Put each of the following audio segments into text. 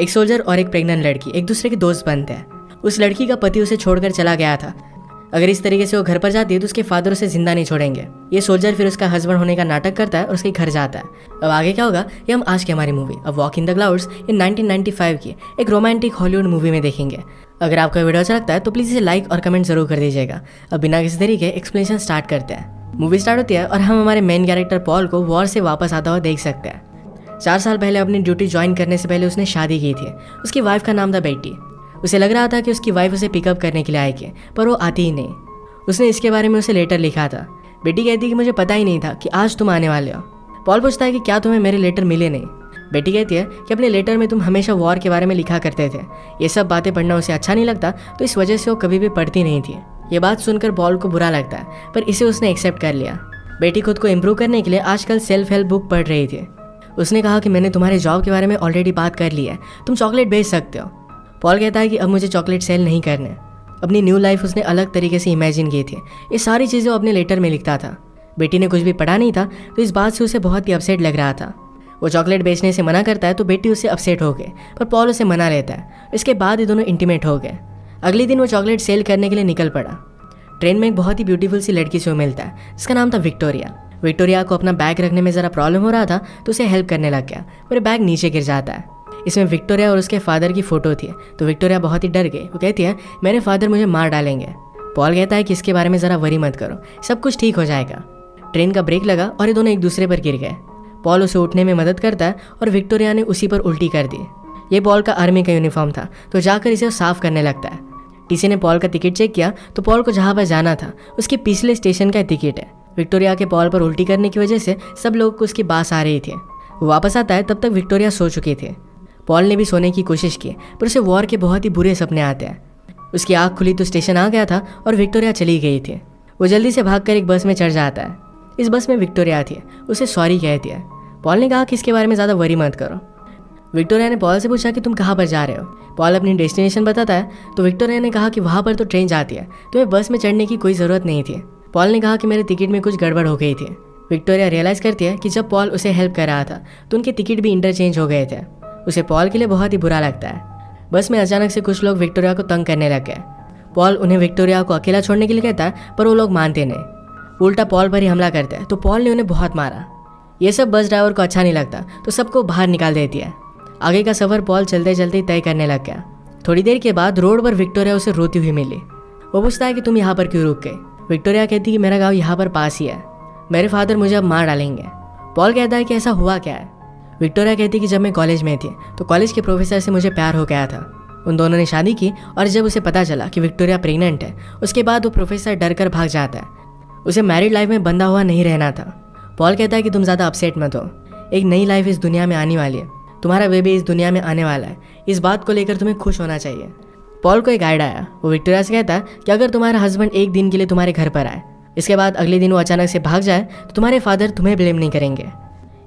एक सोल्जर और एक प्रेग्नेंट लड़की एक दूसरे के दोस्त बनते हैं। उस लड़की का पति उसे छोड़कर चला गया था। अगर इस तरीके से वो घर पर जाती है तो उसके फादर उसे जिंदा नहीं छोड़ेंगे। ये सोल्जर फिर उसका हस्बैंड होने का नाटक करता है और उसके घर जाता है। अब आगे क्या होगा ये हम आज की हमारी movie a walk in the clouds in 1995 की एक रोमांटिक हॉलीवुड मूवी में देखेंगे। अगर आपको वीडियो अच्छा लगता है तो प्लीज़ इसे लाइक और कमेंट जरूर कर दीजिएगा। अब बिना किसी तरीके एक्सप्लेनेशन स्टार्ट करते हैं। मूवी स्टार्ट होती है और हम हमारे मेन कैरेक्टर पॉल को वॉर से वापस आता हुआ देख सकते हैं। 4 साल पहले अपनी ड्यूटी ज्वाइन करने से पहले उसने शादी की थी। उसकी वाइफ का नाम था बेटी। उसे लग रहा था कि उसकी वाइफ उसे पिकअप करने के लिए आएगी, पर वो आती ही नहीं। उसने इसके बारे में उसे लेटर लिखा था। बेटी कहती कि मुझे पता ही नहीं था कि आज तुम आने वाले हो। पॉल पूछता है कि क्या तुम्हें मेरे लेटर मिले नहीं। बेटी कहती है कि अपने लेटर में तुम हमेशा वॉर के बारे में लिखा करते थे। ये सब बातें पढ़ना उसे अच्छा नहीं लगता, तो इस वजह से वो कभी भी पढ़ती नहीं थी। ये बात सुनकर पॉल को बुरा लगता है, पर इसे उसने एक्सेप्ट कर लिया। बेटी खुद को इम्प्रूव करने के लिए आजकल सेल्फ हेल्प बुक पढ़ रही थी। उसने कहा कि मैंने तुम्हारे जॉब के बारे में ऑलरेडी बात कर ली है, तुम चॉकलेट बेच सकते हो। पॉल कहता है कि अब मुझे चॉकलेट सेल नहीं करने। अपनी न्यू लाइफ उसने अलग तरीके से इमेजिन की थी। ये सारी चीज़ें वो अपने लेटर में लिखता था। बेटी ने कुछ भी पढ़ा नहीं था, तो इस बात से उसे बहुत ही अपसेट लग रहा था। वो चॉकलेट बेचने से मना करता है तो बेटी उससे अपसेट हो गए, पर पॉल उसे मना लेता है। इसके बाद ये दोनों इंटीमेट हो गए। अगले दिन वो चॉकलेट सेल करने के लिए निकल पड़ा। ट्रेन में एक बहुत ही ब्यूटीफुल सी लड़की से वो मिलता है जिसका नाम था विक्टोरिया। विक्टोरिया को अपना बैग रखने में ज़रा प्रॉब्लम हो रहा था, तो उसे हेल्प करने लग गया, पर बैग नीचे गिर जाता है। इसमें विक्टोरिया और उसके फादर की फ़ोटो थी, तो विक्टोरिया बहुत ही डर गई। वो कहती है मेरे फादर मुझे मार डालेंगे। पॉल कहता है कि इसके बारे में ज़रा वरी मत करो, सब कुछ ठीक हो जाएगा। ट्रेन का ब्रेक लगा और ये दोनों एक दूसरे पर गिर गए। पॉल उसे उठने में मदद करता है और विक्टोरिया ने उसी पर उल्टी कर दी। ये पॉल का आर्मी का यूनिफॉर्म था, तो जाकर इसे साफ करने लगता है। टीसी ने पॉल का टिकट चेक किया तो पॉल को जहाँ पर जाना था उसके पिछले स्टेशन का टिकट है। विक्टोरिया के पॉल पर उल्टी करने की वजह से सब लोग को उसकी बास आ रही थी। वो वापस आता है, तब तक विक्टोरिया सो चुकी थी। पॉल ने भी सोने की कोशिश की, पर उसे वॉर के बहुत ही बुरे सपने आते हैं। उसकी आँख खुली तो स्टेशन आ गया था और विक्टोरिया चली गई थी। वो जल्दी से भागकर एक बस में चढ़ जाता है। इस बस में विक्टोरिया थी, उसे सॉरी कहती है। पॉल ने कहा कि इसके बारे में ज़्यादा वरी मत करो। विक्टोरिया ने पॉल से पूछा कि तुम कहाँ पर जा रहे हो। पॉल अपनी डेस्टिनेशन बताता है, तो विक्टोरिया ने कहा कि वहाँ पर तो ट्रेन जाती है, तुम्हें बस में चढ़ने की कोई ज़रूरत नहीं थी। पॉल ने कहा कि मेरे टिकट में कुछ गड़बड़ हो गई थी। विक्टोरिया रियलाइज़ करती है कि जब पॉल उसे हेल्प कर रहा था तो उनके टिकट भी इंटरचेंज हो गए थे। उसे पॉल के लिए बहुत ही बुरा लगता है। बस में अचानक से कुछ लोग विक्टोरिया को तंग करने लग गए। पॉल उन्हें विक्टोरिया को अकेला छोड़ने के लिए कहता है, पर वो लोग मानते नहीं। उल्टा पॉल पर ही हमला करते हैं, तो पॉल ने उन्हें बहुत मारा। ये सब बस ड्राइवर को अच्छा नहीं लगता, तो सबको बाहर निकाल देती है। आगे का सफ़र पॉल चलते चलते तय करने लग गया। थोड़ी देर के बाद रोड पर विक्टोरिया उसे रोती हुई मिली। वो पूछता है कि तुम यहाँ पर क्यों रुक गए। विक्टोरिया कहती कि मेरा गाँव यहाँ पर पास ही है, मेरे फादर मुझे अब मार डालेंगे। पॉल कहता है कि ऐसा हुआ क्या है। विक्टोरिया कहती कि जब मैं कॉलेज में थी तो कॉलेज के प्रोफेसर से मुझे प्यार हो गया था। उन दोनों ने शादी की और जब उसे पता चला कि विक्टोरिया प्रेग्नेंट है, उसके बाद वो प्रोफेसर डर कर भाग जाता है। उसे मैरिड लाइफ में बंधा हुआ नहीं रहना था। पॉल कहता है कि तुम ज़्यादा अपसेट मत हो, एक नई लाइफ इस दुनिया में आने वाली है, तुम्हारा बेबी इस दुनिया में आने वाला है, इस बात को लेकर तुम्हें खुश होना चाहिए। पॉल को एक आइडिया आया। वो विक्टोरिया से कहता है कि अगर तुम्हारा हस्बैंड एक दिन के लिए तुम्हारे घर पर आए, इसके बाद अगले दिन वो अचानक से भाग जाए, तो तुम्हारे फादर तुम्हें ब्लेम नहीं करेंगे।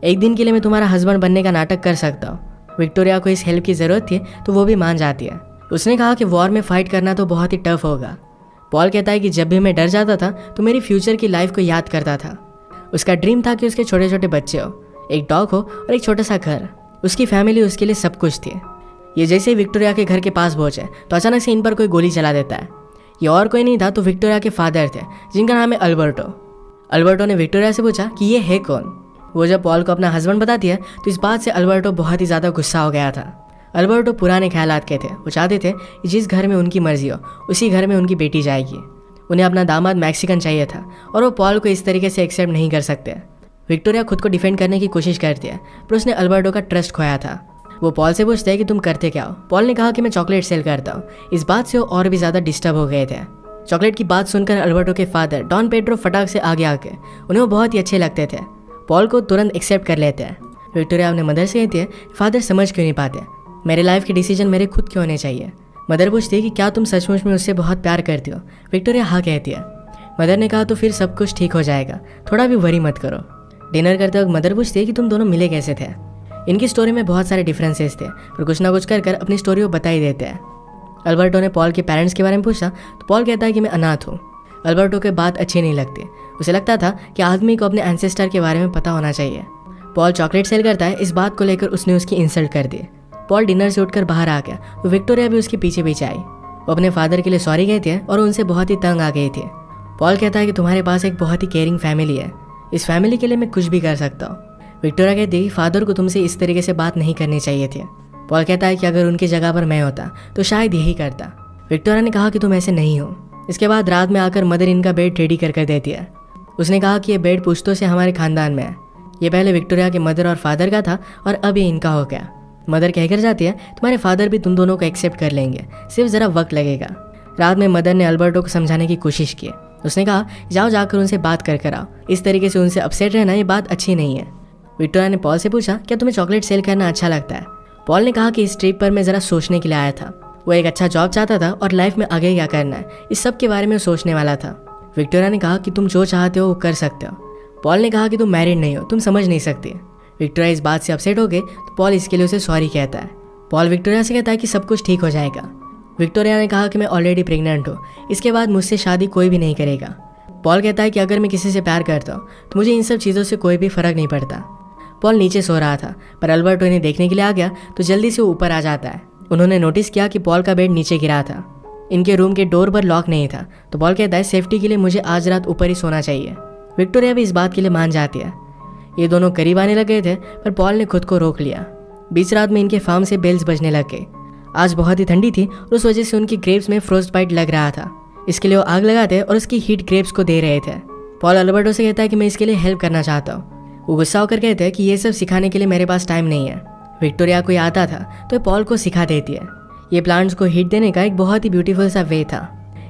एक दिन के लिए मैं तुम्हारा हस्बैंड बनने का नाटक कर सकता हूँ। विक्टोरिया को इस हेल्प की ज़रूरत थी, तो वो भी मान जाती है। उसने कहा कि वॉर में फाइट करना तो बहुत ही टफ होगा। पॉल कहता है कि जब भी मैं डर जाता था तो मेरी फ्यूचर की लाइफ को याद करता था। उसका ड्रीम था कि उसके छोटे छोटे बच्चे हो, एक डॉग हो और एक छोटा सा घर। उसकी फैमिली उसके लिए सब कुछ थी। ये जैसे ही विक्टोरिया के घर के पास पहुंचे तो अचानक से इन पर कोई गोली चला देता है। ये और कोई नहीं था तो विक्टोरिया के फादर थे, जिनका नाम है अल्बर्टो। अल्बर्टो ने विक्टोरिया से पूछा कि ये है कौन। वो जब पॉल को अपना हस्बैंड बताती है तो इस बात से अल्बर्टो बहुत ही ज़्यादा गुस्सा हो गया था। अल्बर्टो पुराने ख्यालात के थे। वो चाहते थे कि जिस घर में उनकी मर्जी हो उसी घर में उनकी बेटी जाएगी। उन्हें अपना दामाद मैक्सिकन चाहिए था और वो पॉल को इस तरीके से एक्सेप्ट नहीं कर सकते। विक्टोरिया खुद को डिफेंड करने की कोशिश करती है, पर उसने अल्बर्टो का ट्रस्ट खोया था। वो पॉल से पूछते हैं कि तुम करते क्या हो। पॉल ने कहा कि मैं चॉकलेट सेल करता हूँ। इस बात से वो और भी ज़्यादा डिस्टर्ब हो गए थे। चॉकलेट की बात सुनकर अल्बर्टो के फादर डॉन पेड्रो फटाक से आगे आके उन्हें वो बहुत ही अच्छे लगते थे। पॉल को तुरंत एक्सेप्ट कर लेते हैं। विक्टोरिया अपने मदर से कहती है, फादर समझ क्यों नहीं पाते, मेरे लाइफ के डिसीजन मेरे खुद के होने चाहिए। मदर पूछती है कि क्या तुम सचमुच में उससे बहुत प्यार करती हो। विक्टोरिया हाँ कहती है। मदर ने कहा तो फिर सब कुछ ठीक हो जाएगा, थोड़ा भी वरी मत करो। डिनर करते वक्त मदर पूछती है कि तुम दोनों मिले कैसे थे। इनकी स्टोरी में बहुत सारे डिफरेंसेस थे, पर कुछ ना कुछ कर अपनी स्टोरी को बता ही देते हैं। अल्बर्टो ने पॉल के पेरेंट्स के बारे में पूछा तो पॉल कहता है कि मैं अनाथ हूँ। अल्बर्टो के बात अच्छी नहीं लगती। उसे लगता था कि आदमी को अपने एंसेस्टर के बारे में पता होना चाहिए। पॉल चॉकलेट सेल करता है, इस बात को लेकर उसने उसकी इंसल्ट कर दी। पॉल डिनर से उठकर बाहर आ गया तो विक्टोरिया भी उसके पीछे पीछे आई। वो अपने फादर के लिए सॉरी कहती है और उनसे बहुत ही तंग आ गई थी। पॉल कहता है कि तुम्हारे पास एक बहुत ही केयरिंग फैमिली है, इस फैमिली के लिए मैं कुछ भी कर सकता हूँ। विक्टोरिया कहती है कि फादर को तुमसे इस तरीके से बात नहीं करनी चाहिए थी। पॉल कहता है कि अगर उनकी जगह पर मैं होता तो शायद यही करता। विक्टोरिया ने कहा कि तुम ऐसे नहीं हो। इसके बाद रात में आकर मदर इनका बेड रेडी कर देती है। उसने कहा कि ये बेड पुश्तों से हमारे खानदान में है। ये पहले विक्टोरिया के मदर और फादर का था और अब ये इनका हो गया। मदर कहकर जाती है तुम्हारे फादर भी तुम दोनों को एक्सेप्ट कर लेंगे, सिर्फ ज़रा वक्त लगेगा। रात में मदर ने अल्बर्टो को समझाने की कोशिश की। उसने कहा जाओ जाकर उनसे बात कर आओ, इस तरीके से उनसे अपसेट रहना ये बात अच्छी नहीं है। विक्टोरिया ने पॉल से पूछा क्या तुम्हें चॉकलेट सेल करना अच्छा लगता है। पॉल ने कहा कि इस ट्रिप पर मैं ज़रा सोचने के लिए आया था। वो एक अच्छा जॉब चाहता था और लाइफ में आगे क्या करना है इस सब के बारे में सोचने वाला था। विक्टोरिया ने कहा कि तुम जो चाहते हो वो कर सकते हो। पॉल ने कहा कि तुम मैरिड नहीं हो, तुम समझ नहीं सकती। विक्टोरिया इस बात से अपसेट हो गए तो पॉल इसके लिए उसे सॉरी कहता है। पॉल विक्टोरिया से कहता है कि सब कुछ ठीक हो जाएगा। विक्टोरिया ने कहा कि मैं ऑलरेडी प्रेग्नेंट हूँ, इसके बाद मुझसे शादी कोई भी नहीं करेगा। पॉल कहता है कि अगर मैं किसी से प्यार करता हूँ तो मुझे इन सब चीज़ों से कोई भी फ़र्क नहीं पड़ता। पॉल नीचे सो रहा था पर अल्बर्टो इन्हें देखने के लिए आ गया तो जल्दी से वो ऊपर आ जाता है। उन्होंने नोटिस किया कि पॉल का बेड नीचे गिरा था। इनके रूम के डोर पर लॉक नहीं था तो पॉल कहता है सेफ्टी के लिए मुझे आज रात ऊपर ही सोना चाहिए। विक्टोरिया भी इस बात के लिए मान जाती है। ये दोनों करीब आने लग गए थे पर पॉल ने खुद को रोक लिया। बीच रात में इनके फार्म से बेल्स बजने लग गए। आज बहुत ही ठंडी थी और उस वजह से उनकी ग्रेप्स में फ्रोस्ट बाइट लग रहा था। इसके लिए वो आग लगाते और उसकी हीट ग्रेप्स को दे रहे थे। पॉल अल्बर्टो से कहता है कि मैं इसके लिए हेल्प करना चाहता हूँ। वो गुस्सा होकर कहते हैं कि ये सब सिखाने के लिए मेरे पास टाइम नहीं है। विक्टोरिया को आता था तो पॉल को सिखा देती है। ये प्लांट्स को हीट देने का एक बहुत ही ब्यूटीफुल सा वे था।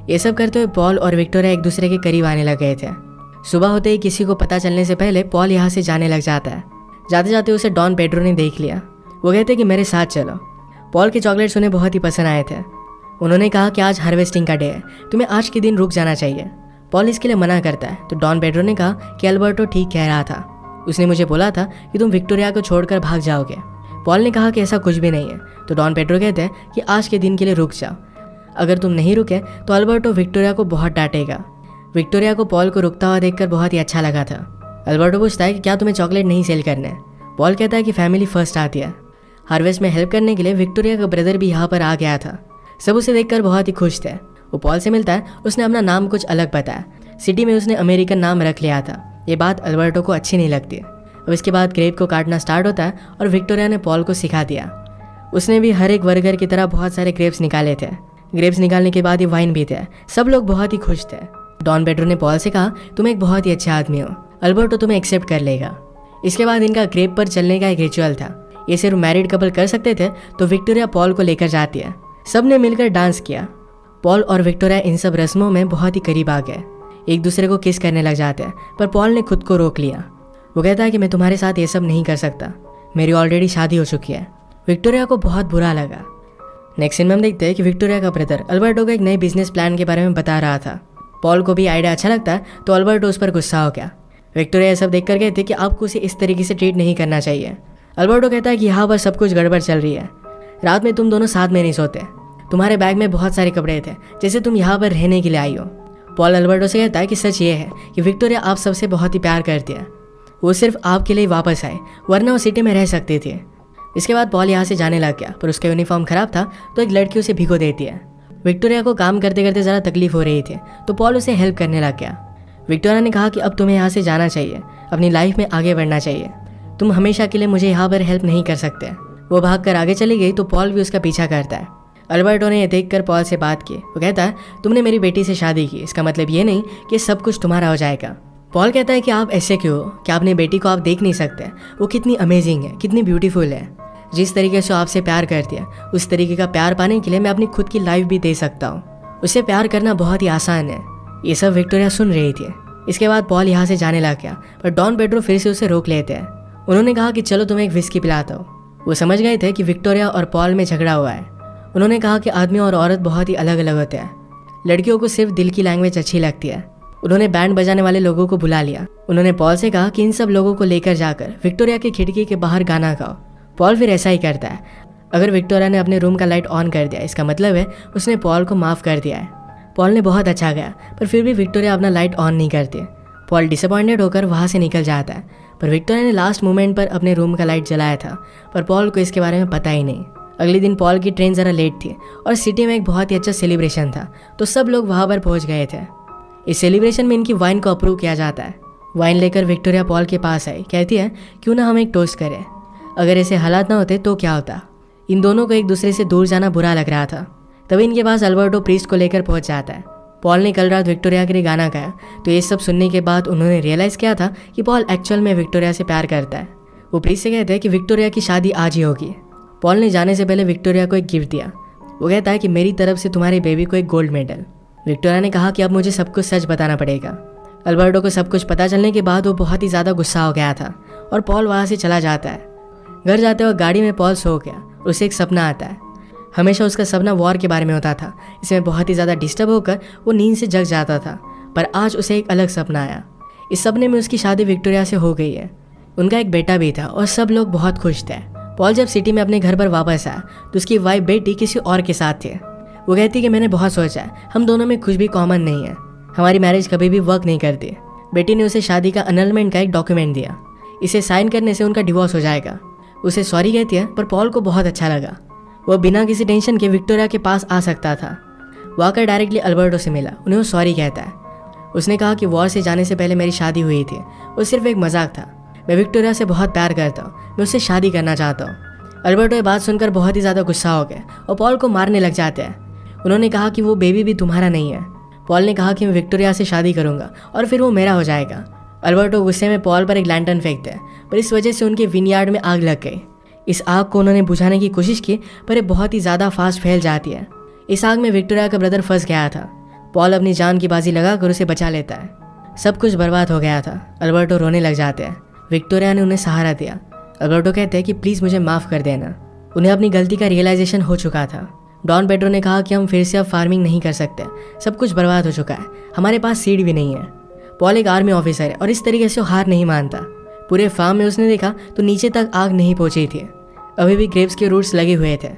ये सब करते हुए पॉल और विक्टोरिया एक दूसरे के करीब आने लग गए थे। सुबह होते ही किसी को पता चलने से पहले पॉल यहाँ से जाने लग जाता है। जाते जाते उसे डॉन पेड्रो ने देख लिया। वो कहते कि मेरे साथ चलो। पॉल के चॉकलेट्स उन्हें बहुत ही पसंद आए थे। उन्होंने कहा कि आज हार्वेस्टिंग का डे है, तुम्हें आज के दिन रुक जाना चाहिए। पॉल इसके लिए मना करता है तो डॉन पेड्रो ने कहा कि अल्बर्टो ठीक कह रहा था, उसने मुझे बोला था कि तुम विक्टोरिया को छोड़कर भाग जाओगे। पॉल ने कहा कि ऐसा कुछ भी नहीं है तो डॉन पेड्रो कहते हैं कि आज के दिन के लिए रुक जाओ, अगर तुम नहीं रुके तो अल्बर्टो विक्टोरिया को बहुत डांटेगा। विक्टोरिया को पॉल को रुकता हुआ देखकर बहुत ही अच्छा लगा था। अल्बर्टो पूछता है कि क्या तुम्हें चॉकलेट नहीं सेल करने। पॉल कहता है कि फैमिली फर्स्ट आती है। हार्वेस्ट में हेल्प करने के लिए विक्टोरिया का ब्रदर भी यहाँ पर आ गया था। सब उसे देखकर बहुत ही खुश थे। वो पॉल से मिलता है, उसने अपना नाम कुछ अलग बताया। सिटी में उसने अमेरिकन नाम रख लिया था। ये बात अल्बर्टो को अच्छी नहीं लगती। अब इसके बाद ग्रेप को काटना स्टार्ट होता है और विक्टोरिया ने पॉल को सिखा दिया। उसने भी हर एक वर्कर की तरह बहुत सारे ग्रेप्स निकाले थे। ग्रेप्स निकालने के बाद ये वाइन भी थे। सब लोग बहुत ही खुश थे। डॉन पेड्रो ने पॉल से कहा तुम एक बहुत ही अच्छे आदमी हो, अल्बर्टो तुम्हें एक्सेप्ट कर लेगा। इसके बाद इनका ग्रेप पर चलने का एक रिचुअल था। ये सिर्फ मैरिड कपल कर सकते थे तो विक्टोरिया पॉल को लेकर जाती है। सब ने मिलकर डांस किया। पॉल और विक्टोरिया इन सब रस्मों में बहुत ही करीब आ गए। एक दूसरे को किस करने लग जाते हैं पर पॉल ने खुद को रोक लिया। वो कहता है कि मैं तुम्हारे साथ ये सब नहीं कर सकता, मेरी ऑलरेडी शादी हो चुकी है। विक्टोरिया को बहुत बुरा लगा। नेक्स्ट सीन में हम देखते हैं कि विक्टोरिया का ब्रदर अल्बर्टो को एक नए बिजनेस प्लान के बारे में बता रहा था। पॉल को भी आइडिया अच्छा लगता है तो अल्बर्टो उस पर गुस्सा हो गया। विक्टोरिया ये सब देख कर कहते कि आपको उसे इस तरीके से ट्रीट नहीं करना चाहिए। अल्बर्टो कहता है कि यहाँ पर सब कुछ गड़बड़ चल रही है। रात में तुम दोनों साथ में नहीं सोते। तुम्हारे बैग में बहुत सारे कपड़े थे, जैसे तुम यहाँ पर रहने के लिए आई हो। पॉल अल्बर्टो से कहता है कि सच ये है कि विक्टोरिया आप सबसे बहुत ही प्यार करती है। वो सिर्फ आपके लिए वापस आए, वरना वो सिटी में रह सकती थी। इसके बाद पॉल यहाँ से जाने लग गया पर उसका यूनिफॉर्म खराब था तो एक लड़की उसे भिगो देती है। विक्टोरिया को काम करते करते ज़रा तकलीफ हो रही थी तो पॉल उसे हेल्प करने लग गया। विक्टोरिया ने कहा कि अब तुम्हें यहाँ से जाना चाहिए, अपनी लाइफ में आगे बढ़ना चाहिए। तुम हमेशा के लिए मुझे यहाँ पर हेल्प नहीं कर सकते। वो भागकर आगे चली गई तो पॉल भी उसका पीछा करता है। अल्बर्टो ने यह देखकर पॉल से बात की। वो कहता है तुमने मेरी बेटी से शादी की, इसका मतलब ये नहीं कि सब कुछ तुम्हारा हो जाएगा। पॉल कहता है कि आप ऐसे क्यों हो, कि अपनी बेटी को आप देख नहीं सकते, वो कितनी अमेजिंग है, कितनी ब्यूटीफुल है। जिस तरीके से आपसे प्यार करती है उस तरीके का प्यार पाने के लिए मैं अपनी खुद की लाइफ भी दे सकता हूँ। उसे प्यार करना बहुत ही आसान है। ये सब विक्टोरिया सुन रही थी। इसके बाद पॉल यहाँ से जाने लग गया पर डॉन पेड्रो फिर से उसे रोक लेते हैं। उन्होंने कहा कि चलो तुम्हें एक विस्की पिलाता हूँ। वो समझ गए थे कि विक्टोरिया और पॉल में झगड़ा हुआ है। उन्होंने कहा कि आदमी और औरत बहुत ही अलग अलग होते हैं। लड़कियों को सिर्फ दिल की लैंग्वेज अच्छी लगती है। उन्होंने बैंड बजाने वाले लोगों को बुला लिया। उन्होंने पॉल से कहा कि इन सब लोगों को लेकर जाकर विक्टोरिया की खिड़की के बाहर गाना गाओ। पॉल फिर ऐसा ही करता है। अगर विक्टोरिया ने अपने रूम का लाइट ऑन कर दिया इसका मतलब है उसने पॉल को माफ़ कर दिया है। पॉल ने बहुत अच्छा गया पर फिर भी विक्टोरिया अपना लाइट ऑन नहीं करती। पॉल डिसअपॉइंटेड होकर वहाँ से निकल जाता है पर विक्टोरिया ने लास्ट मोमेंट पर अपने रूम का लाइट जलाया था पर पॉल को इसके बारे में पता ही नहीं। अगले दिन पॉल की ट्रेन ज़रा लेट थी और सिटी में एक बहुत ही अच्छा सेलिब्रेशन था, तो सब लोग वहाँ पर पहुँच गए थे। इस सेलिब्रेशन में इनकी वाइन को अप्रूव किया जाता है। वाइन लेकर विक्टोरिया पॉल के पास आई, कहती है क्यों ना हम एक टोस्ट करें, अगर ऐसे हालात ना होते तो क्या होता। इन दोनों को एक दूसरे से दूर जाना बुरा लग रहा था। तभी इनके पास अल्बर्टो प्रीस्ट को लेकर पहुंच जाता है। पॉल ने कल रात विक्टोरिया के लिए गाना गाया, तो ये सब सुनने के बाद उन्होंने रियलाइज़ किया था कि पॉल एक्चुअल में विक्टोरिया से प्यार करता है। वो प्रीस्ट से कहते हैं कि विक्टोरिया की शादी आज ही होगी। पॉल ने जाने से पहले विक्टोरिया को एक गिफ्ट दिया। वो कहता है कि मेरी तरफ से तुम्हारी बेबी को एक गोल्ड मेडल। विक्टोरिया ने कहा कि अब मुझे सब कुछ सच बताना पड़ेगा। अल्बर्टो को सब कुछ पता चलने के बाद वो बहुत ही ज़्यादा गुस्सा हो गया था और पॉल वहाँ से चला जाता है। घर जाते वक्त गाड़ी में पॉल सो गया। उसे एक सपना आता है। हमेशा उसका सपना वॉर के बारे में होता था। इसमें बहुत ही ज़्यादा डिस्टर्ब होकर वो नींद से जग जाता था, पर आज उसे एक अलग सपना आया। इस सपने में उसकी शादी विक्टोरिया से हो गई है। उनका एक बेटा भी था और सब लोग बहुत खुश थे। पॉल जब सिटी में अपने घर पर वापस आया तो उसकी वाइफ बेटी किसी और के साथ थी। वो कहती कि मैंने बहुत सोचा है, हम दोनों में कुछ भी कॉमन नहीं है, हमारी मैरिज कभी भी वर्क नहीं करती। बेटी ने उसे शादी का अनलमेंट का एक डॉक्यूमेंट दिया। इसे साइन करने से उनका डिवोर्स हो जाएगा। उसे सॉरी कहती है, पर पॉल को बहुत अच्छा लगा। वो बिना किसी टेंशन के विक्टोरिया के पास आ सकता था। वो आकर डायरेक्टली अल्बर्टो से मिला। उन्हें वो सॉरी कहता है। उसने कहा कि वॉर से जाने से पहले मेरी शादी हुई थी, वो सिर्फ एक मजाक था। मैं विक्टोरिया से बहुत प्यार करता हूँ, मैं उससे शादी करना चाहता हूँ। अल्बर्टो ये बात सुनकर बहुत ही ज़्यादा गुस्सा हो गए और पॉल को मारने लग जाते हैं। उन्होंने कहा कि वो बेबी भी तुम्हारा नहीं है। पॉल ने कहा कि मैं विक्टोरिया से शादी करूंगा और फिर वो मेरा हो जाएगा। अल्बर्टो गुस्से में पॉल पर एक लैंटर्न फेंकते हैं, पर इस वजह से उनके विनयार्ड में आग लग गई। इस आग को उन्होंने बुझाने की कोशिश की, पर ये बहुत ही ज़्यादा फास्ट फैल जाती है। इस आग में विक्टोरिया का ब्रदर फंस गया था। पॉल अपनी जान की बाजी लगाकर उसे बचा लेता है। सब कुछ बर्बाद हो गया था। अल्बर्टो रोने लग जाते हैं। विक्टोरिया ने उन्हें सहारा दिया। अल्बर्टो कहते हैं कि प्लीज़ मुझे माफ़ कर देना। उन्हें अपनी गलती का रियलाइजेशन हो चुका था। डॉन पेड्रो ने कहा कि हम फिर से अब फार्मिंग नहीं कर सकते, सब कुछ बर्बाद हो चुका है, हमारे पास सीड भी नहीं है। पॉल एक आर्मी ऑफिसर है और इस तरीके से वो हार नहीं मानता। पूरे फार्म में उसने देखा तो नीचे तक आग नहीं पहुंची थी, अभी भी ग्रेप्स के रूट्स लगे हुए थे।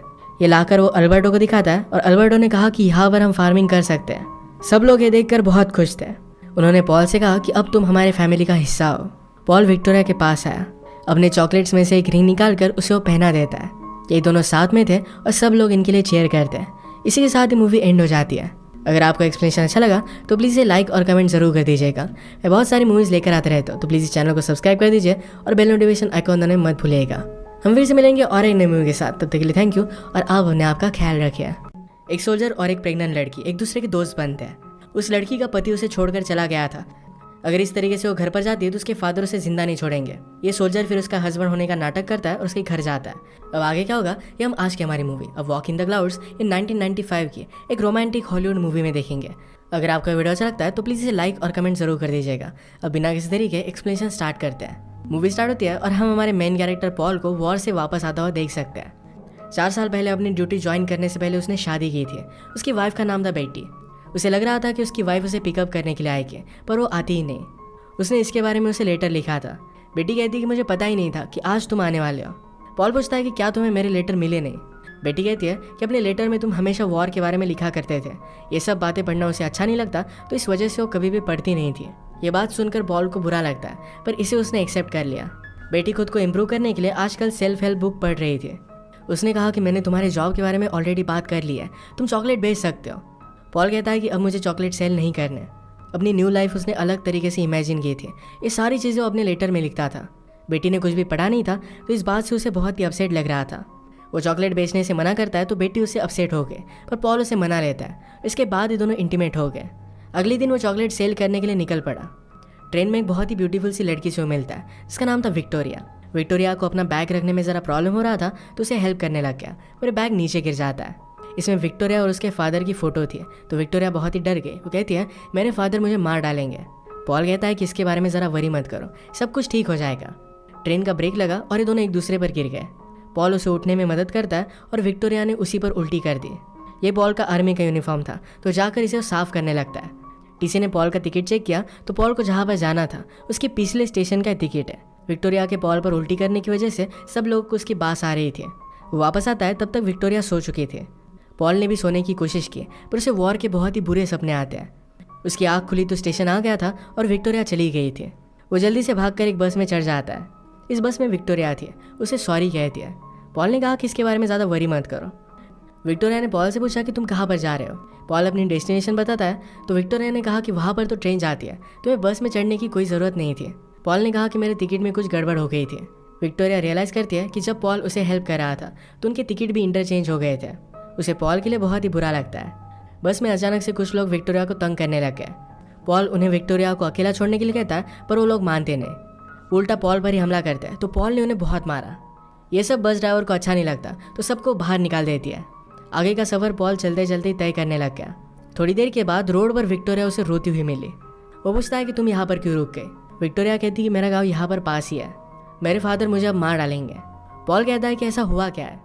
ये लाकर वो अल्बर्टो को दिखाता है और अल्बर्टो ने कहा कि यहाँ पर हम फार्मिंग कर सकते हैं। सब लोग ये देखकर बहुत खुश थे। उन्होंने पॉल से कहा कि अब तुम हमारे फैमिली का हिस्सा हो। पॉल विक्टोरिया के पास आया। अपने चॉकलेट्स में से एक रिंग निकालकर उसे वो पहना देता है। ये दोनों साथ में थे और सब लोग इनके लिए चेयर करते हैं। इसी के साथ ही मूवी एंड हो जाती है। अगर आपको एक्सप्लेनेशन अच्छा लगा तो प्लीज़ ये लाइक और कमेंट जरूर कर दीजिएगा। मैं बहुत सारी मूवीज़ लेकर आते रहता हूँ, तो प्लीज़ इस चैनल को सब्सक्राइब कर दीजिए और बेल नोटिफिकेशन आइकॉन दबाना मत भूलिएगा। हम फिर से मिलेंगे और एक नई मूवी के साथ। तब तक के लिए थैंक यू और आप अपने आप का ख्याल रखिए। एक सोल्जर और एक प्रेग्नेंट लड़की एक दूसरे के दोस्त बनते हैं। उस लड़की का पति उसे छोड़कर चला गया था। अगर इस तरीके से वो घर पर जाती है तो उसके फादर उसे जिंदा नहीं छोड़ेंगे। ये सोल्जर फिर उसका हस्बैंड होने का नाटक करता है और उसके घर जाता है। अब आगे क्या होगा ये हम आज की हमारी movie a walk in the clouds in 1995 की एक रोमांटिक हॉलीवुड मूवी में देखेंगे। अगर आपको वीडियो अच्छा लगता है तो प्लीज़ इसे लाइक और कमेंट जरूर कर दीजिएगा। अब बिना किसी तरीके एक्सप्लेनेशन स्टार्ट करते हैं। मूवी स्टार्ट होती है और हम हमारे मेन कैरेक्टर पॉल को वॉर से वापस आता हुआ देख सकते हैं। 4 साल पहले अपनी ड्यूटी ज्वाइन करने से पहले उसने शादी की थी। उसकी वाइफ का नाम था बेटी। उसे लग रहा था कि उसकी वाइफ उसे पिकअप करने के लिए आएगी, पर वो आती ही नहीं। उसने इसके बारे में उसे लेटर लिखा था। बेटी कहती है कि मुझे पता ही नहीं था कि आज तुम आने वाले हो। पॉल पूछता है कि क्या तुम्हें मेरे लेटर मिले नहीं। बेटी कहती है कि अपने लेटर में तुम हमेशा वॉर के बारे में लिखा करते थे। ये सब बातें पढ़ना उसे अच्छा नहीं लगता, तो इस वजह से वो कभी भी पढ़ती नहीं थी। ये बात सुनकर पॉल को बुरा लगता है, पर इसे उसने एक्सेप्ट कर लिया। बेटी खुद को इम्प्रूव करने के लिए आजकल सेल्फ हेल्प बुक पढ़ रही थी। उसने कहा कि मैंने तुम्हारे जॉब के बारे में ऑलरेडी बात कर ली है, तुम चॉकलेट बेच सकते हो। पॉल कहता है कि अब मुझे चॉकलेट सेल नहीं करने। अपनी न्यू लाइफ उसने अलग तरीके से इमेजिन की थी। ये सारी चीज़ें वो अपने लेटर में लिखता था। बेटी ने कुछ भी पढ़ा नहीं था, तो इस बात से उसे बहुत ही अपसेट लग रहा था। वो चॉकलेट बेचने से मना करता है तो बेटी उससे अपसेट हो गए, पर पॉल उसे मना लेता है। इसके बाद ये दोनों इंटीमेट हो गए। अगले दिन वो चॉकलेट सेल करने के लिए निकल पड़ा। ट्रेन में एक बहुत ही ब्यूटीफुल सी लड़की से वो मिलता है, जिसका नाम था विक्टोरिया। विक्टोरिया को अपना बैग रखने में ज़रा प्रॉब्लम हो रहा था, तो उसे हेल्प करने लग गया। मेरे बैग नीचे गिर जाता है। इसमें विक्टोरिया और उसके फादर की फ़ोटो थी, तो विक्टोरिया बहुत ही डर गई। वो कहती है मेरे फादर मुझे मार डालेंगे। पॉल कहता है कि इसके बारे में ज़रा वरी मत करो, सब कुछ ठीक हो जाएगा। ट्रेन का ब्रेक लगा और ये दोनों एक दूसरे पर गिर गए। पॉल उसे उठने में मदद करता है और विक्टोरिया ने उसी पर उल्टी कर दी। ये पॉल का आर्मी का यूनिफॉर्म था, तो जाकर इसे साफ करने लगता है। टीसी ने पॉल का टिकट चेक किया तो पॉल को जहाँ पर जाना था उसके पिछले स्टेशन का टिकट है। विक्टोरिया के पॉल पर उल्टी करने की वजह से सब लोग को उसकी बास आ रही थी। वो वापस आता है, तब तक विक्टोरिया सो चुकी थी। पॉल ने भी सोने की कोशिश की, पर उसे वॉर के बहुत ही बुरे सपने आते हैं। उसकी आँख खुली तो स्टेशन आ गया था और विक्टोरिया चली गई थी। वो जल्दी से भागकर एक बस में चढ़ जाता है। इस बस में विक्टोरिया थी, उसे सॉरी कहती है। पॉल ने कहा कि इसके बारे में ज़्यादा वरी मत करो। विक्टोरिया ने पॉल से पूछा कि तुम कहाँ पर जा रहे हो। पॉल अपनी डेस्टिनेशन बताता है तो विक्टोरिया ने कहा कि वहाँ पर तो ट्रेन जाती है, तुम्हें बस में चढ़ने की कोई ज़रूरत नहीं थी। पॉल ने कहा कि मेरे टिकट में कुछ गड़बड़ हो गई थी। विक्टोरिया रियलाइज़ करती है कि जब पॉल उसे हेल्प कर रहा था तो उनके टिकट भी इंटरचेंज हो गए थे। उसे पॉल के लिए बहुत ही बुरा लगता है। बस में अचानक से कुछ लोग विक्टोरिया को तंग करने लग गए। पॉल उन्हें विक्टोरिया को अकेला छोड़ने के लिए कहता है पर वो लोग मानते नहीं, उल्टा पॉल पर ही हमला करते हैं। तो पॉल ने उन्हें बहुत मारा। ये सब बस ड्राइवर को अच्छा नहीं लगता तो सबको बाहर निकाल देती है। आगे का सफ़र पॉल चलते चलते तय करने लग गया। थोड़ी देर के बाद रोड पर विक्टोरिया उसे रोती हुई मिली। वो पूछता है कि तुम यहाँ पर क्यों रुक गए। विक्टोरिया कहती है कि मेरा गाँव यहाँ पर पास ही है, मेरे फादर मुझे अब मार डालेंगे। पॉल कहता है कि ऐसा हुआ क्या है।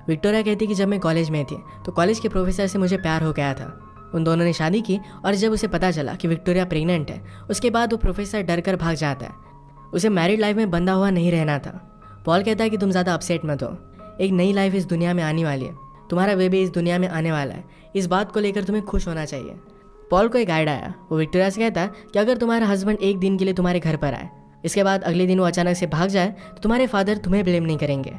विक्टोरिया कहती है कि जब मैं कॉलेज में थी तो कॉलेज के प्रोफेसर से मुझे प्यार हो गया था। उन दोनों ने शादी की और जब उसे पता चला कि विक्टोरिया प्रेग्नेंट है उसके बाद वो प्रोफेसर डर कर भाग जाता है। उसे मैरिड लाइफ में बंधा हुआ नहीं रहना था। पॉल कहता है कि तुम ज़्यादा अपसेट मत हो, एक नई लाइफ इस दुनिया में आने वाली है, तुम्हारा बेबी इस दुनिया में आने वाला है, इस बात को लेकर तुम्हें खुश होना चाहिए। पॉल को एक आइडिया आया। वो विक्टोरिया से कहता है कि अगर तुम्हारा हस्बैंड एक दिन के लिए तुम्हारे घर पर आए, इसके बाद अगले दिन वो अचानक से भाग जाए तो तुम्हारे फादर तुम्हें ब्लेम नहीं करेंगे।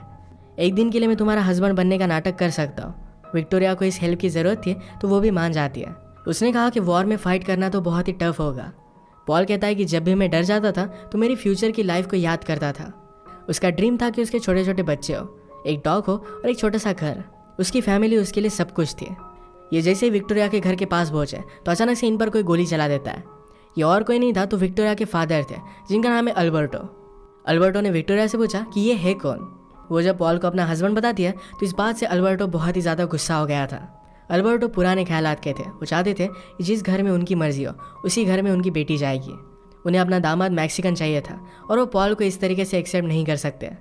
एक दिन के लिए मैं तुम्हारा हस्बैंड बनने का नाटक कर सकता हूँ। विक्टोरिया को इस हेल्प की ज़रूरत थी तो वो भी मान जाती है। उसने कहा कि वॉर में फाइट करना तो बहुत ही टफ होगा। पॉल कहता है कि जब भी मैं डर जाता था तो मेरी फ्यूचर की लाइफ को याद करता था। उसका ड्रीम था कि उसके छोटे छोटे बच्चे हो, एक डॉग हो और एक छोटा सा घर। उसकी फैमिली उसके लिए सब कुछ थी। ये जैसे ही विक्टोरिया के घर के पास पहुंचे तो अचानक से इन पर कोई गोली चला देता है। ये और कोई नहीं था तो विक्टोरिया के फादर थे जिनका नाम है अल्बर्टो। अल्बर्टो ने विक्टोरिया से पूछा कि ये है कौन। वो जब पॉल को अपना हस्बैंड बताती है तो इस बात से अल्बर्टो बहुत ही ज़्यादा गुस्सा हो गया था। अल्बर्टो पुराने ख्यालात के थे। वो चाहते थे कि जिस घर में उनकी मर्जी हो उसी घर में उनकी बेटी जाएगी। उन्हें अपना दामाद मैक्सिकन चाहिए था और वो पॉल को इस तरीके से एक्सेप्ट नहीं कर सकते।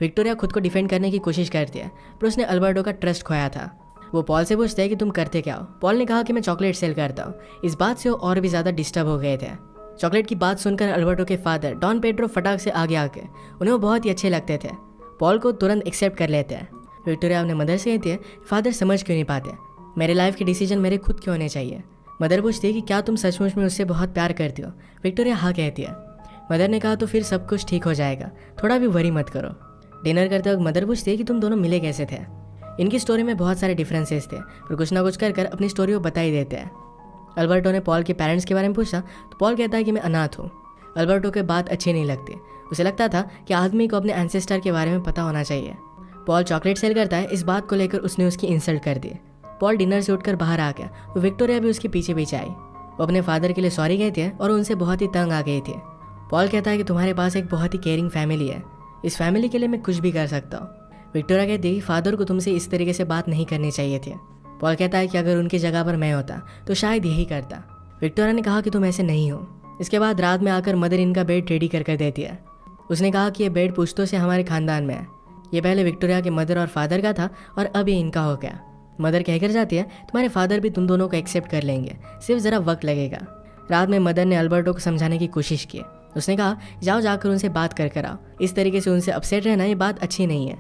विक्टोरिया खुद को डिफेंड करने की कोशिश करती है पर उसने अल्बर्टो का ट्रस्ट खोया था। वो पॉल से पूछते हैं कि तुम करते क्या हो। पॉल ने कहा कि मैं चॉकलेट सेल करता हूँ। इस बात से वो और भी ज़्यादा डिस्टर्ब हो गए थे। चॉकलेट की बात सुनकर अल्बर्टो के फादर डॉन पेड्रो फटाक से आगे आके उन्हें वो बहुत ही अच्छे लगते थे। पॉल को तुरंत एक्सेप्ट कर लेते हैं। विक्टोरिया अपने मदर से कहती है फादर समझ क्यों नहीं पाते, मेरे लाइफ के डिसीजन मेरे खुद के होने चाहिए। मदर पूछती है कि क्या तुम सचमुच में उससे बहुत प्यार करती हो। विक्टोरिया हाँ कहती है। मदर ने कहा तो फिर सब कुछ ठीक हो जाएगा, थोड़ा भी वरी मत करो। डिनर करते वक्त मदर पूछती है कि तुम दोनों मिले कैसे थे। इनकी स्टोरी में बहुत सारे डिफरेंसेस थे पर कुछ ना कुछ कर अपनी स्टोरी को बता ही देते हैं। अल्बर्टो ने पॉल के पेरेंट्स के बारे में पूछा तो पॉल कहता है कि मैं अनाथ हूँ। अल्बर्टो के बात अच्छी नहीं लगती। उसे लगता था कि आदमी को अपने एंसेस्टर के बारे में पता होना चाहिए। पॉल चॉकलेट सेल करता है, इस बात को लेकर उसने उसकी इंसल्ट कर दी। पॉल डिनर से उठकर बाहर आ गया तो विक्टोरिया भी उसके पीछे पीछे आई। वो अपने फादर के लिए सॉरी कहती है और उनसे बहुत ही तंग आ गई थी। पॉल कहता है कि तुम्हारे पास एक बहुत ही केयरिंग फैमिली है, इस फैमिली के लिए मैं कुछ भी कर सकता हूँ। विक्टोरिया कहती है फादर को तुमसे इस तरीके से बात नहीं करनी चाहिए थी। पॉल कहता है कि अगर उनकी जगह पर मैं होता तो शायद यही करता। विक्टोरिया ने कहा कि तुम ऐसे नहीं हो। इसके बाद रात में आकर मदर इनका बेड रेडी कर देती है। उसने कहा कि यह बेड पुश्तों से हमारे खानदान में है। ये पहले विक्टोरिया के मदर और फादर का था और अब ये इनका हो गया। मदर कहकर जाती है तुम्हारे फादर भी तुम दोनों को एक्सेप्ट कर लेंगे, सिर्फ ज़रा वक्त लगेगा। रात में मदर ने अल्बर्टो को समझाने की कोशिश की। उसने कहा जाओ जाकर उनसे बात कर आओ, इस तरीके से उनसे अपसेट रहना ये बात अच्छी नहीं है।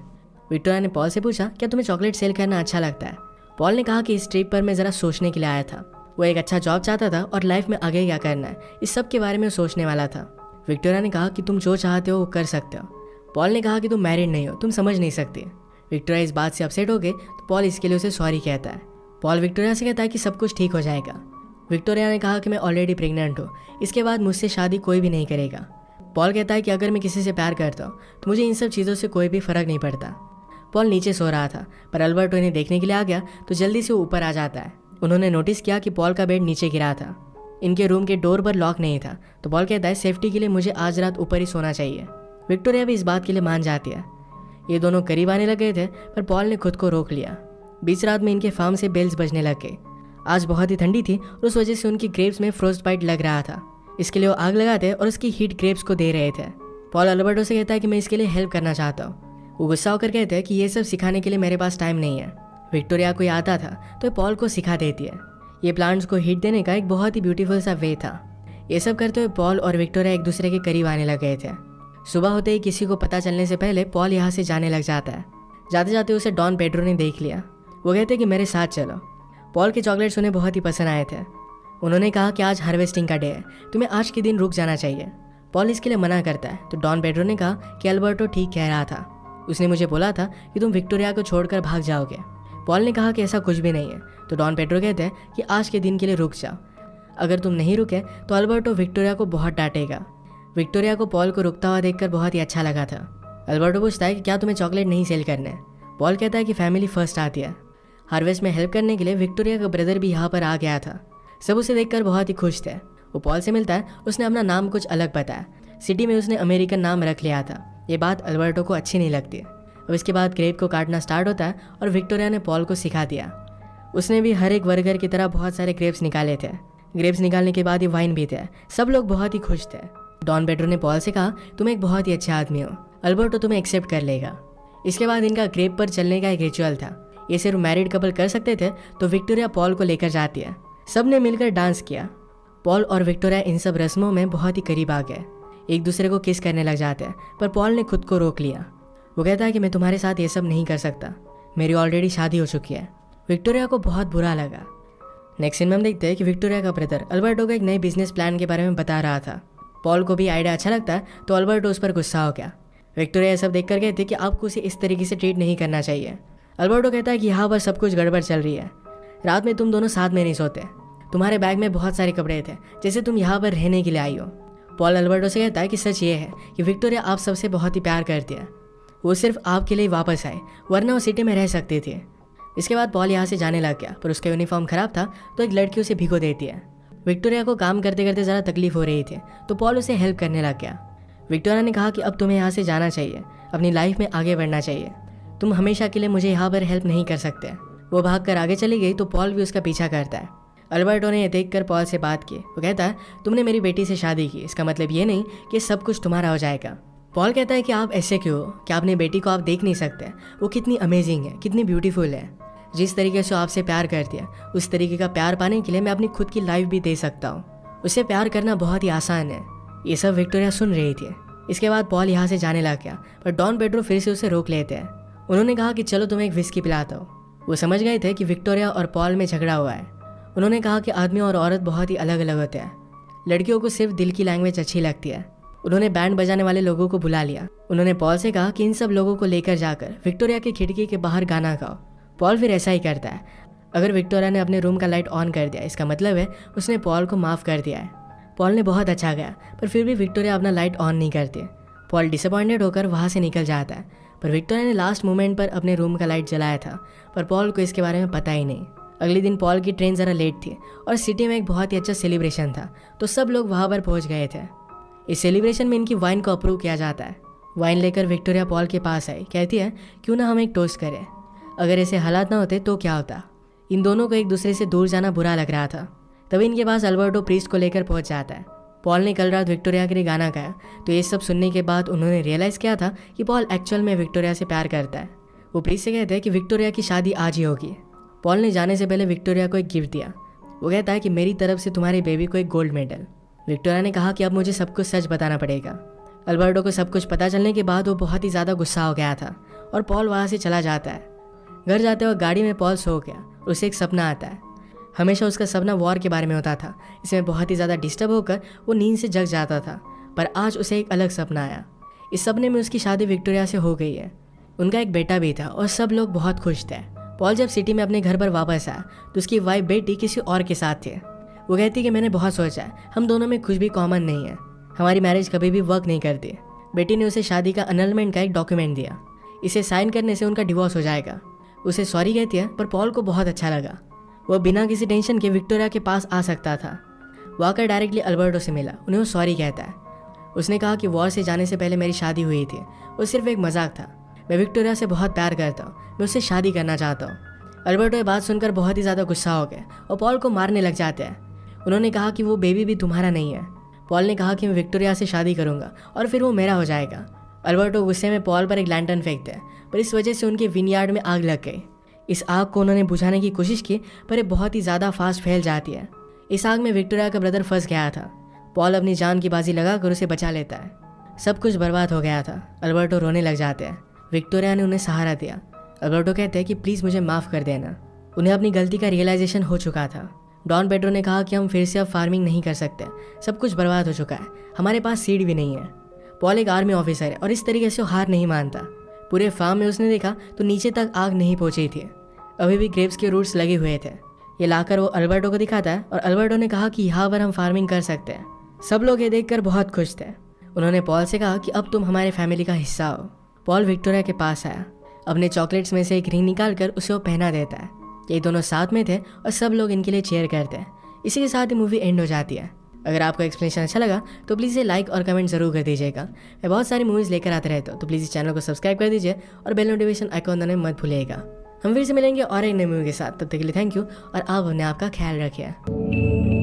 विक्टोरिया ने पॉल से पूछा क्या तुम्हें चॉकलेट सेल करना अच्छा लगता है। पॉल ने कहा कि इस ट्रिप पर मैं ज़रा सोचने के लिए आया था। वो एक अच्छा जॉब चाहता था और लाइफ में आगे क्या करना है इस सब के बारे में सोचने वाला था। विक्टोरिया ने कहा कि तुम जो चाहते हो वो कर सकते हो। पॉल ने कहा कि तुम मैरिड नहीं हो, तुम समझ नहीं सकते। विक्टोरिया इस बात से अपसेट हो गए तो पॉल इसके लिए उसे सॉरी कहता है। पॉल विक्टोरिया से कहता है कि सब कुछ ठीक हो जाएगा। विक्टोरिया ने कहा कि मैं ऑलरेडी प्रेग्नेंट हूँ, इसके बाद मुझसे शादी कोई भी नहीं करेगा। पॉल कहता है कि अगर मैं किसी से प्यार करता हूँ तो मुझे इन सब चीज़ों से कोई भी फ़र्क नहीं पड़ता। पॉल नीचे सो रहा था पर अल्बर्टो इन्हें देखने के लिए आ गया तो जल्दी से वो ऊपर आ जाता है। उन्होंने नोटिस किया कि पॉल का बेड नीचे गिरा था। इनके रूम के डोर पर लॉक नहीं था तो पॉल कहता है सेफ्टी के लिए मुझे आज रात ऊपर ही सोना चाहिए। विक्टोरिया भी इस बात के लिए मान जाती है। ये दोनों करीब आने लगे थे पर पॉल ने खुद को रोक लिया। बीच रात में इनके फार्म से बेल्स बजने लग गए। आज बहुत ही ठंडी थी और उस वजह से उनकी ग्रेप्स में फ्रोस्ट बाइट लग रहा था। इसके लिए वो आग लगाते और उसकी हीट ग्रेप्स को दे रहे थे। पॉल अल्बर्टो से कहता है कि मैं इसके लिए हेल्प करना चाहता हूँ। वो गुस्सा होकर कहते हैं कि ये सब सिखाने के लिए मेरे पास टाइम नहीं है। विक्टोरिया को आता था तो पॉल को सिखा देती है। ये प्लांट्स को हीट देने का एक बहुत ही ब्यूटीफुल सा वे था। ये सब करते हुए पॉल और विक्टोरिया एक दूसरे के करीब आने लग गए थे। सुबह होते ही किसी को पता चलने से पहले पॉल यहाँ से जाने लग जाता है। जाते जाते उसे डॉन पेड्रो ने देख लिया। वो कहते कि मेरे साथ चलो। पॉल के चॉकलेट्स उन्हें बहुत ही पसंद आए थे। उन्होंने कहा कि आज हार्वेस्टिंग का डे है, तुम्हें आज के दिन रुक जाना चाहिए। पॉल इसके लिए मना करता है तो डॉन पेड्रो ने कहा कि अल्बर्टो ठीक कह रहा था। उसने मुझे बोला था कि तुम विक्टोरिया को छोड़कर भाग जाओगे। पॉल ने कहा कि ऐसा कुछ भी नहीं है। तो डॉन पेड्रो कहते हैं कि आज के दिन के लिए रुक जाओ, अगर तुम नहीं रुके तो अल्बर्टो विक्टोरिया को बहुत डांटेगा। विक्टोरिया को पॉल को रुकता हुआ देखकर बहुत ही अच्छा लगा था। अल्बर्टो पूछता है कि क्या तुम्हें चॉकलेट नहीं सेल करने। पॉल कहता है कि फैमिली फर्स्ट आती है। हार्वेस्ट में हेल्प करने के लिए विक्टोरिया का ब्रदर भी यहाँ पर आ गया था। सब उसे देखकर बहुत ही खुश थे। वो पॉल से मिलता है, उसने अपना नाम कुछ अलग बताया। सिटी में उसने अमेरिकन नाम रख लिया था। ये बात अल्बर्टो को अच्छी नहीं लगती। अब इसके बाद ग्रेप को काटना स्टार्ट होता है और विक्टोरिया ने पॉल को सिखा दिया। उसने भी हर एक वर्कर की तरह बहुत सारे ग्रेप्स निकाले थे। ग्रेप्स निकालने के बाद ये वाइन भी थे। सब लोग बहुत ही खुश थे। डॉन पेड्रो ने पॉल से कहा, तुम एक बहुत ही अच्छे आदमी हो, अल्बर्टो तुम्हें एक्सेप्ट कर लेगा। इसके बाद इनका ग्रेप पर चलने का एक रिचुअल था। ये सिर्फ मैरिड कपल कर सकते थे। तो विक्टोरिया पॉल को लेकर जाती है। सब ने मिलकर डांस किया। पॉल और विक्टोरिया इन सब रस्मों में बहुत ही करीब आ गए, एक दूसरे को किस करने लग जाते हैं। पर पॉल ने खुद को रोक लिया। वो कहता है कि मैं तुम्हारे साथ ये सब नहीं कर सकता, मेरी ऑलरेडी शादी हो चुकी है। विक्टोरिया को बहुत बुरा लगा। नेक्स्ट सीन में हम देखते हैं कि विक्टोरिया का ब्रदर अल्बर्टो को एक नए बिजनेस प्लान के बारे में बता रहा था। पॉल को भी आइडिया अच्छा लगता है तो अल्बर्टो उस पर गुस्सा हो गया। विक्टोरिया सब देखकर कहती है कि आपको उसे इस तरीके से ट्रीट नहीं करना चाहिए। अल्बर्टो कहता है कि यहाँ पर सब कुछ गड़बड़ चल रही है। रात में तुम दोनों साथ में नहीं सोते। तुम्हारे बैग में बहुत सारे कपड़े थे, जैसे तुम यहाँ पर रहने के लिए आई हो। पॉल अल्बर्टो से कहता है कि सच ये है कि विक्टोरिया आप सबसे बहुत ही प्यार करती है। वो सिर्फ आपके लिए वापस आए, वरना वो सिटी में रह सकती थी। इसके बाद पॉल यहाँ से जाने लग गया, पर उसका यूनिफॉर्म खराब था तो एक लड़की उसे भिगो देती है। विक्टोरिया को काम करते करते ज़रा तकलीफ हो रही थी तो पॉल उसे हेल्प करने लग गया। विक्टोरिया ने कहा कि अब तुम्हें यहाँ से जाना चाहिए, अपनी लाइफ में आगे बढ़ना चाहिए। तुम हमेशा के लिए मुझे यहाँ पर हेल्प नहीं कर सकते। वो भागकर आगे चली गई तो पॉल भी उसका पीछा करता है। अल्बर्टो ने यह देखकर पॉल से बात की। वो कहता है, तुमने मेरी बेटी से शादी की, इसका मतलब ये नहीं कि सब कुछ तुम्हारा हो जाएगा। पॉल कहता है कि आप ऐसे क्यों हो, क्या अपनी बेटी को आप देख नहीं सकते? वो कितनी अमेजिंग है, कितनी ब्यूटीफुल है। जिस तरीके से आपसे प्यार करती है उस तरीके का प्यार पाने के लिए मैं अपनी खुद की लाइफ भी दे सकता हूँ। उसे प्यार करना बहुत ही आसान है। ये सब विक्टोरिया सुन रही थी। इसके बाद पॉल यहाँ से जाने लग गया, पर डॉन पेड्रो फिर से उसे रोक लेते हैं। उन्होंने कहा कि चलो तुम्हें एक विस्की पिलाता हूँ। वो समझ गए थे कि विक्टोरिया और पॉल में झगड़ा हुआ है। उन्होंने कहा कि आदमी और औरत बहुत ही अलग अलग होते हैं। लड़कियों को सिर्फ दिल की लैंग्वेज अच्छी लगती है। उन्होंने बैंड बजाने वाले लोगों को बुला लिया। उन्होंने पॉल से कहा कि इन सब लोगों को लेकर जाकर विक्टोरिया की खिड़की के बाहर गाना गाओ। पॉल फिर ऐसा ही करता है। अगर विक्टोरिया ने अपने रूम का लाइट ऑन कर दिया, इसका मतलब है उसने पॉल को माफ़ कर दिया है। पॉल ने बहुत अच्छा गया, पर फिर भी विक्टोरिया अपना लाइट ऑन नहीं करती। पॉल डिसअपॉइंटेड होकर वहाँ से निकल जाता है, पर विक्टोरिया ने लास्ट मोमेंट पर अपने रूम का लाइट जलाया था, पर पॉल को इसके बारे में पता ही नहीं। अगले दिन पॉल की ट्रेन ज़रा लेट थी और सिटी में एक बहुत ही अच्छा सेलिब्रेशन था, तो सब लोग वहाँ पर पहुँच गए थे। इस सेलिब्रेशन में इनकी वाइन को अप्रूव किया जाता है। वाइन लेकर विक्टोरिया पॉल के पास आई, कहती है, क्यों ना हम एक टोस्ट करें। अगर ऐसे हालात ना होते तो क्या होता। इन दोनों को एक दूसरे से दूर जाना बुरा लग रहा था। तभी इनके पास अल्बर्टो प्रीस्ट को लेकर पहुंच जाता है। पॉल ने कल रात विक्टोरिया के लिए गाना गाया, तो ये सब सुनने के बाद उन्होंने रियलाइज़ किया था कि पॉल एक्चुअल में विक्टोरिया से प्यार करता है। वो प्रीस्ट से कहते हैं कि विक्टोरिया की शादी आज ही होगी। पॉल ने जाने से पहले विक्टोरिया को एक गिफ्ट दिया। वो कहता है कि मेरी तरफ से तुम्हारी बेबी को एक गोल्ड मेडल। विक्टोरिया ने कहा कि अब मुझे सब कुछ सच बताना पड़ेगा। अल्बर्टो को सब कुछ पता चलने के बाद वो बहुत ही ज़्यादा गुस्सा हो गया था और पॉल वहाँ से चला जाता है। घर जाते वक्त गाड़ी में पॉल सो गया। उसे एक सपना आता है। हमेशा उसका सपना वॉर के बारे में होता था। इसमें बहुत ही ज़्यादा डिस्टर्ब होकर वो नींद से जग जाता था, पर आज उसे एक अलग सपना आया। इस सपने में उसकी शादी विक्टोरिया से हो गई है। उनका एक बेटा भी था और सब लोग बहुत खुश थे। पॉल जब सिटी में अपने घर पर वापस आया तो उसकी वाइफ बेटी किसी और के साथ थे। वो कहती कि मैंने बहुत सोचा है, हम दोनों में कुछ भी कॉमन नहीं है, हमारी मैरिज कभी भी वर्क नहीं करती। बेटी ने उसे शादी का अनलमेंट का एक डॉक्यूमेंट दिया। इसे साइन करने से उनका डिवोर्स हो जाएगा। उसे सॉरी कहती है, पर पॉल को बहुत अच्छा लगा। वह बिना किसी टेंशन के विक्टोरिया के पास आ सकता था। वो आकर डायरेक्टली अल्बर्टो से मिला। उन्हें वो सॉरी कहता है। उसने कहा कि वॉर से जाने से पहले मेरी शादी हुई थी, वो सिर्फ एक मजाक था। मैं विक्टोरिया से बहुत प्यार करता हूँ, मैं उससे शादी करना चाहता हूँ। अल्बर्टो ये बात सुनकर बहुत ही ज़्यादा गुस्सा हो गए और पॉल को मारने लग जाते हैं। उन्होंने कहा कि वो बेबी भी तुम्हारा नहीं है। पॉल ने कहा कि मैं विक्टोरिया से शादी करूंगा और फिर वो मेरा हो जाएगा। अल्बर्टो गुस्से में पॉल पर एक लैंटर्न फेंकते हैं, पर इस वजह से उनके विनयार्ड में आग लग गई। इस आग को उन्होंने बुझाने की कोशिश की, पर ये बहुत ही ज़्यादा फास्ट फैल जाती है। इस आग में विक्टोरिया का ब्रदर फंस गया था। पॉल अपनी जान की बाजी लगाकर उसे बचा लेता है। सब कुछ बर्बाद हो गया था। अल्बर्टो रोने लग जाते हैं। विक्टोरिया ने उन्हें सहारा दिया। अल्बर्टो कहते हैं कि प्लीज़ मुझे माफ़ कर देना। उन्हें अपनी गलती का रियलाइजेशन हो चुका था। डॉन पेड्रो ने कहा कि हम फिर से अब फार्मिंग नहीं कर सकते, सब कुछ बर्बाद हो चुका है, हमारे पास सीड भी नहीं है। पॉल एक आर्मी ऑफिसर है और इस तरीके से वो हार नहीं मानता। पूरे फार्म में उसने देखा तो नीचे तक आग नहीं पहुंची थी, अभी भी ग्रेप्स के रूट्स लगे हुए थे। ये लाकर वो अल्बर्टो को दिखाता है और अल्बर्टो ने कहा कि यहाँ पर हम फार्मिंग कर सकते हैं। सब लोग ये देखकर बहुत खुश थे। उन्होंने पॉल से कहा कि अब तुम हमारे फैमिली का हिस्सा हो। पॉल विक्टोरिया के पास आया, अपने चॉकलेट्स में से एक रिंग निकालकर उसे वो पहना देता है। ये दोनों साथ में थे और सब लोग इनके लिए चेयर करते हैं। इसी के साथ ही मूवी एंड हो जाती है। अगर आपको एक्सप्लेनेशन अच्छा लगा तो प्लीज़ ये लाइक और कमेंट जरूर कर दीजिएगा। मैं बहुत सारी मूवीज़ लेकर आते रहता हूँ, तो प्लीज़ इस चैनल को सब्सक्राइब कर दीजिए और बेल नोटिफिकेशन आइकॉन दबाना मत भूलिएगा। हम फिर से मिलेंगे और एक नई मूवी के साथ। तब तक के लिए थैंक यू और आप अपने आप का ख्याल रखिए।